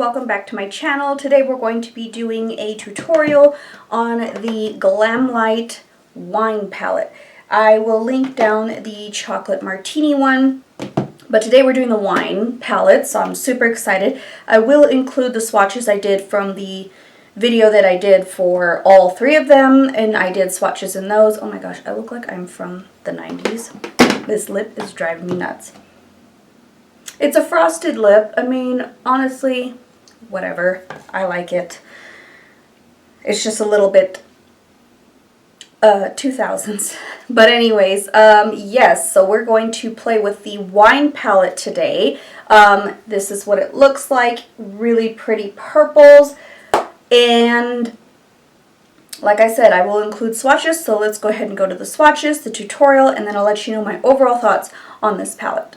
welcome back to my channel. Today we're going to be doing a tutorial on the Glamlite wine palette. I will link down the Chocolate Martini one, but today we're doing the wine palette, so I'm super excited. I will include the swatches I did from the video that I did for all three of them, and I did swatches in those. Oh my gosh, I look like I'm from the 90s. This lip is driving me nuts. It's a frosted lip. I mean, honestly, whatever. I like it. It's just a little bit 2000s. But anyways, yes, so we're going to play with the wine palette today. This is what it looks like. Really pretty purples. And like I said, I will include swatches, so let's go ahead and go to the swatches, the tutorial, and then I'll let you know my overall thoughts on this palette.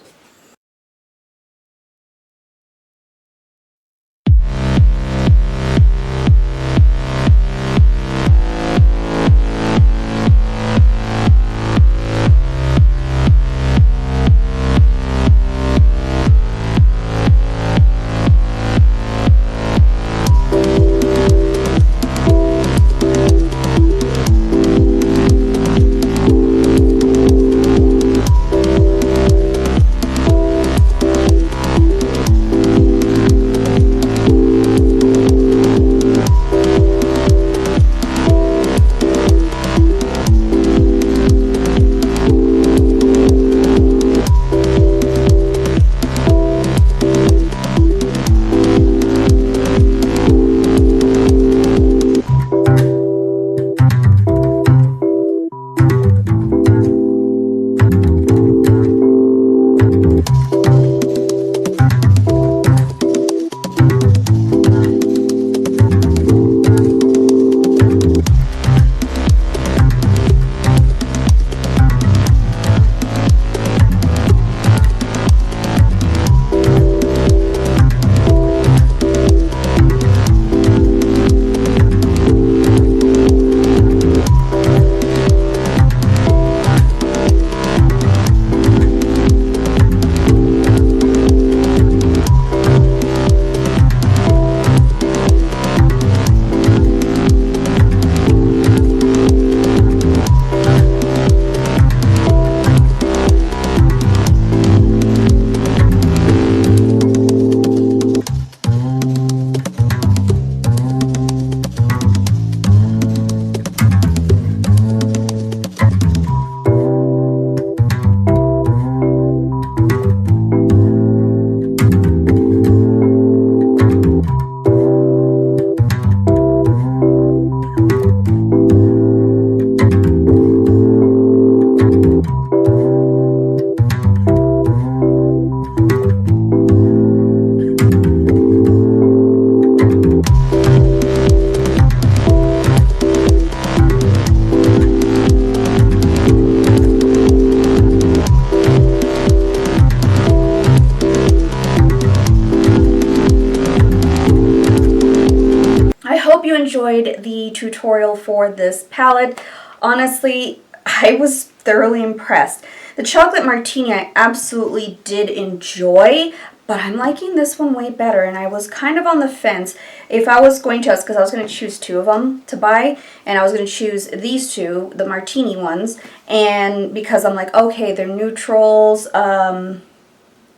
You enjoyed the tutorial for this palette. Honestly, I was thoroughly impressed. The Chocolate Martini I absolutely did enjoy, but I'm liking this one way better, and I was kind of on the fence if I was going to, because I was going to choose two of them to buy, and I was going to choose these two, the Martini ones, and because I'm like, okay, they're neutrals, and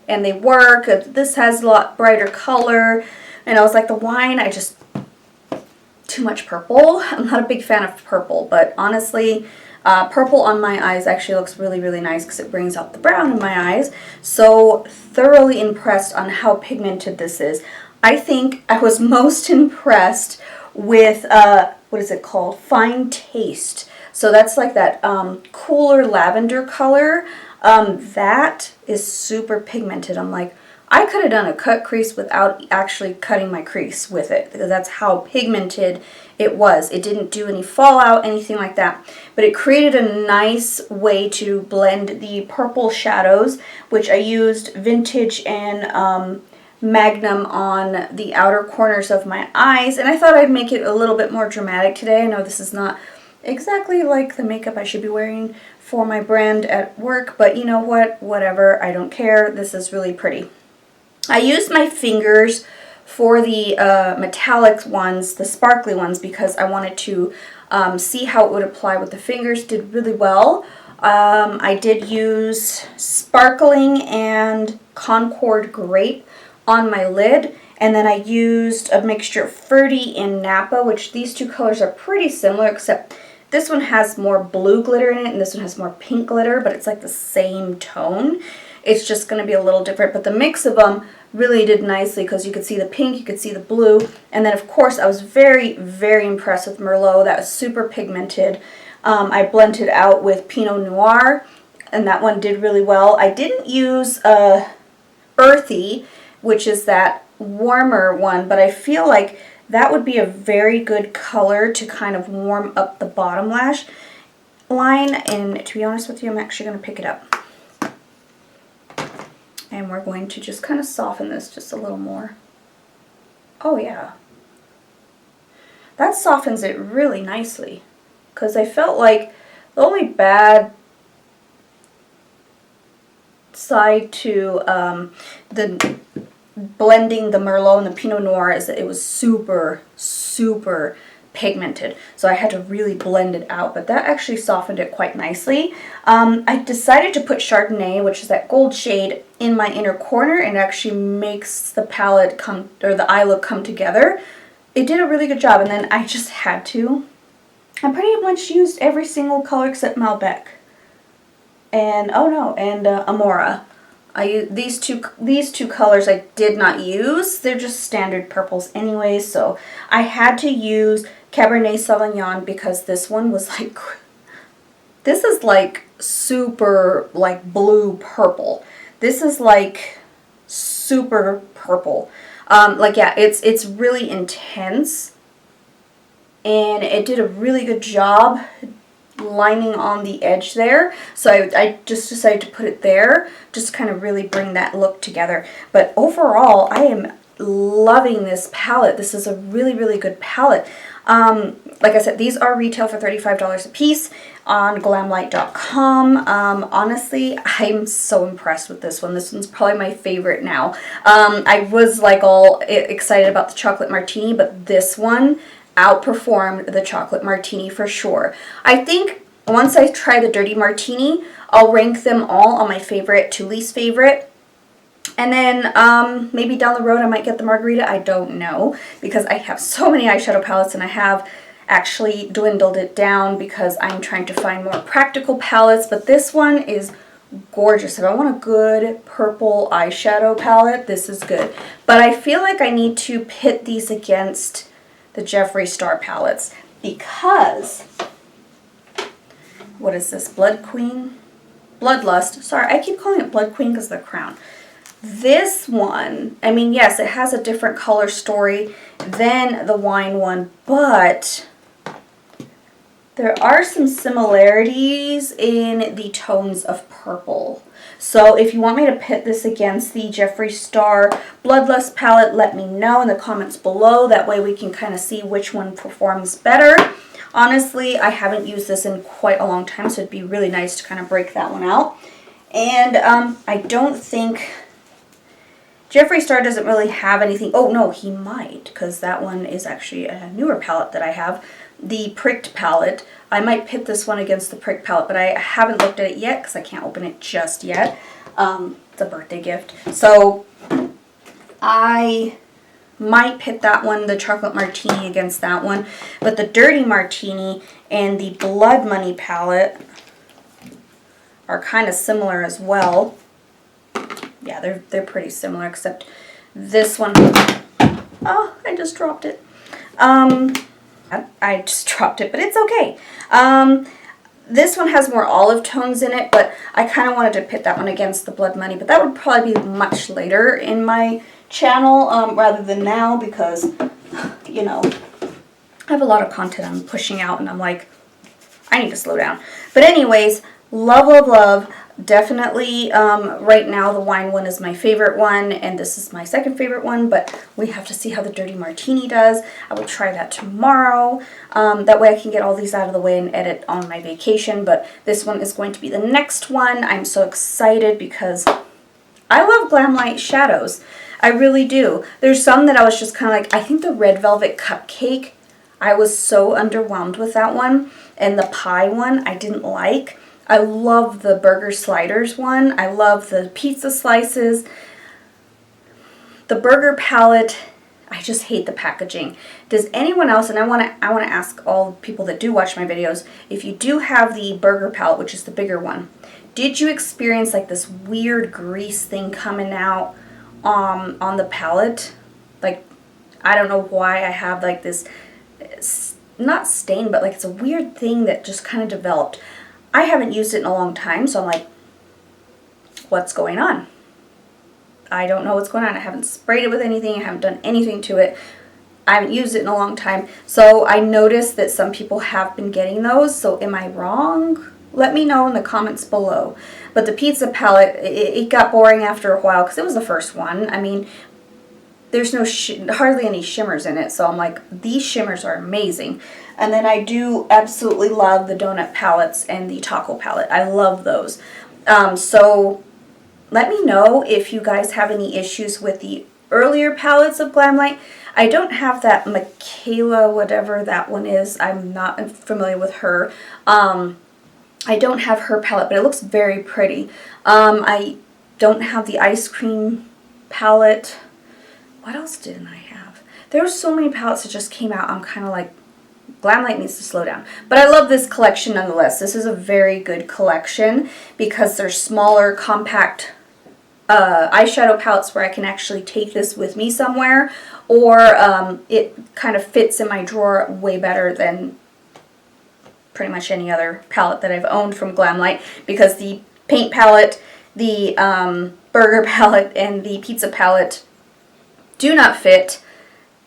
they work. This has a lot brighter color, and I was like, the wine, I just too much purple. I'm not a big fan of purple, but honestly, purple on my eyes actually looks really, really nice because it brings out the brown in my eyes. So thoroughly impressed on how pigmented this is. I think I was most impressed with, what is it called? Fine Taste. So that's like that cooler lavender color. That is super pigmented. I'm like, I could have done a cut crease without actually cutting my crease with it, because that's how pigmented it was. It didn't do any fallout, anything like that. But it created a nice way to blend the purple shadows, which I used Vintage and Magnum on the outer corners of my eyes. And I thought I'd make it a little bit more dramatic today. I know this is not exactly like the makeup I should be wearing for my brand at work, but you know what? Whatever. I don't care. This is really pretty. I used my fingers for the metallic ones, the sparkly ones, because I wanted to see how it would apply with the fingers. Did really well. I did use Sparkling and Concord Grape on my lid, and then I used a mixture of Fruity and Napa, which these two colors are pretty similar, except this one has more blue glitter in it and this one has more pink glitter, but it's like the same tone. It's just going to be a little different, but the mix of them really did nicely because you could see the pink, you could see the blue, and then of course I was very, very impressed with Merlot. That was super pigmented. I blended out with Pinot Noir, and that one did really well. I didn't use Earthy, which is that warmer one, but I feel like that would be a very good color to kind of warm up the bottom lash line, and to be honest with you, I'm actually going to pick it up. And we're going to just kind of soften this just a little more. Oh yeah. That softens it really nicely. Because I felt like the only bad side to the blending the Merlot and the Pinot Noir is that it was super, super pigmented. So I had to really blend it out, but that actually softened it quite nicely. I decided to put Chardonnay, which is that gold shade, in my inner corner, and it actually makes the palette come, or the eye look come together. It did a really good job, and then I just had to. I pretty much used every single color except Malbec. And, oh no, and Amora. These two colors I did not use. They're just standard purples anyway, so I had to use Cabernet Sauvignon because this one was like, this is like super like blue purple. This is like super purple. Like yeah, it's really intense, and it did a really good job lining on the edge there, so I just decided to put it there just to kind of really bring that look together. But overall, I am loving this palette. This is a really, really good palette. Like I said, these are retail for $35 a piece on glamlite.com. Honestly, I'm so impressed with this one. This one's probably my favorite now. I was like all excited about the Chocolate Martini, but this one outperformed the Chocolate Martini for sure. I think once I try the Dirty Martini, I'll rank them all on my favorite to least favorite. And then maybe down the road I might get the Margarita. I don't know, because I have so many eyeshadow palettes, and I have actually dwindled it down because I'm trying to find more practical palettes. But this one is gorgeous. If I want a good purple eyeshadow palette, this is good. But I feel like I need to pit these against the Jeffree Star palettes because, what is this, Blood Queen? Bloodlust. Sorry, I keep calling it Blood Queen because of the crown. This one, I mean, yes, it has a different color story than the wine one, but there are some similarities in the tones of purple. So if you want me to pit this against the Jeffree Star Bloodlust palette, let me know in the comments below. That way we can kind of see which one performs better. Honestly, I haven't used this in quite a long time, so it'd be really nice to kind of break that one out. And I don't think Jeffree Star doesn't really have anything. Oh no, he might, because that one is actually a newer palette that I have. The Pricked palette. I might pit this one against the Pricked palette, but I haven't looked at it yet because I can't open it just yet. It's a birthday gift. So I might pit that one, the Chocolate Martini, against that one. But the Dirty Martini and the Blood Money palette are kind of similar as well. Yeah, they're pretty similar, except this one, oh, I just dropped it. I just dropped it, but it's okay. This one has more olive tones in it, but I kind of wanted to pit that one against the Blood Money, but that would probably be much later in my channel rather than now, because, you know, I have a lot of content I'm pushing out, and I'm like, I need to slow down. But anyways, love, love, love. Definitely, right now the wine one is my favorite one, and this is my second favorite one, but we have to see how the Dirty Martini does. I will try that tomorrow. That way I can get all these out of the way and edit on my vacation, but this one is going to be the next one. I'm so excited because I love Glamlite shadows. I really do. There's some that I was just kind of like, I think the Red Velvet Cupcake, I was so underwhelmed with that one. And the pie one, I didn't like. I love the burger sliders one. I love the pizza slices. The burger palette, I just hate the packaging. Does anyone else, and I want to ask all people that do watch my videos, if you do have the burger palette, which is the bigger one, did you experience like this weird grease thing coming out on the palette? Like, I don't know why I have like this, not stain, but like it's a weird thing that just kind of developed. I haven't used it in a long time, so I'm like, what's going on? I don't know what's going on. I haven't sprayed it with anything. I haven't done anything to it. I haven't used it in a long time. So I noticed that some people have been getting those. So am I wrong? Let me know in the comments below. But the pizza palette, it got boring after a while because it was the first one. I mean, there's no hardly any shimmers in it. So I'm like, these shimmers are amazing. And then I do absolutely love the donut palettes and the taco palette. I love those. So let me know if you guys have any issues with the earlier palettes of Glamlite. I don't have that Michaela, whatever that one is. I'm not familiar with her. I don't have her palette, but it looks very pretty. I don't have the ice cream palette. What else didn't I have? There were so many palettes that just came out. I'm kind of like, Glamlite needs to slow down. But I love this collection nonetheless. This is a very good collection because they're smaller, compact eyeshadow palettes where I can actually take this with me somewhere, or it kind of fits in my drawer way better than pretty much any other palette that I've owned from Glamlite, because the paint palette, the burger palette, and the pizza palette do not fit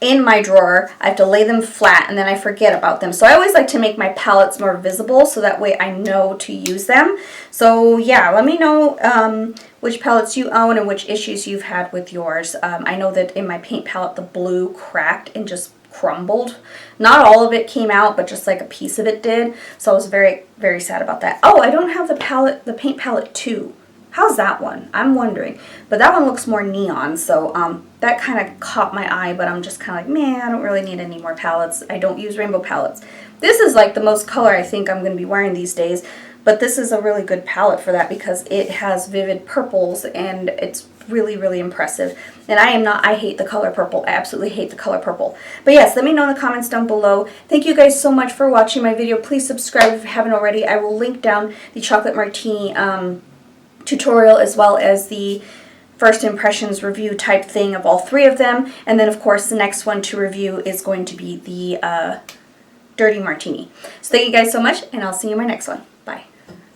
in my drawer. I have to lay them flat and then I forget about them. So I always like to make my palettes more visible so that way I know to use them. So yeah, let me know which palettes you own and which issues you've had with yours. I know that in my paint palette the blue cracked and just crumbled. Not all of it came out, but just like a piece of it did. So I was very, very sad about that. Oh, I don't have the paint palette 2. How's that one? I'm wondering. But that one looks more neon, so that kind of caught my eye, but I'm just kind of like, man, I don't really need any more palettes. I don't use rainbow palettes. This is like the most color I think I'm going to be wearing these days, but this is a really good palette for that because it has vivid purples and it's really, really impressive. And I hate the color purple. I absolutely hate the color purple. But yes, let me know in the comments down below. Thank you guys so much for watching my video. Please subscribe if you haven't already. I will link down the Chocolate Martini tutorial as well as the first impressions review type thing of all 3 of them, and then of course the next one to review is going to be the Dirty Martini. So thank you guys so much, and I'll see you in my next one.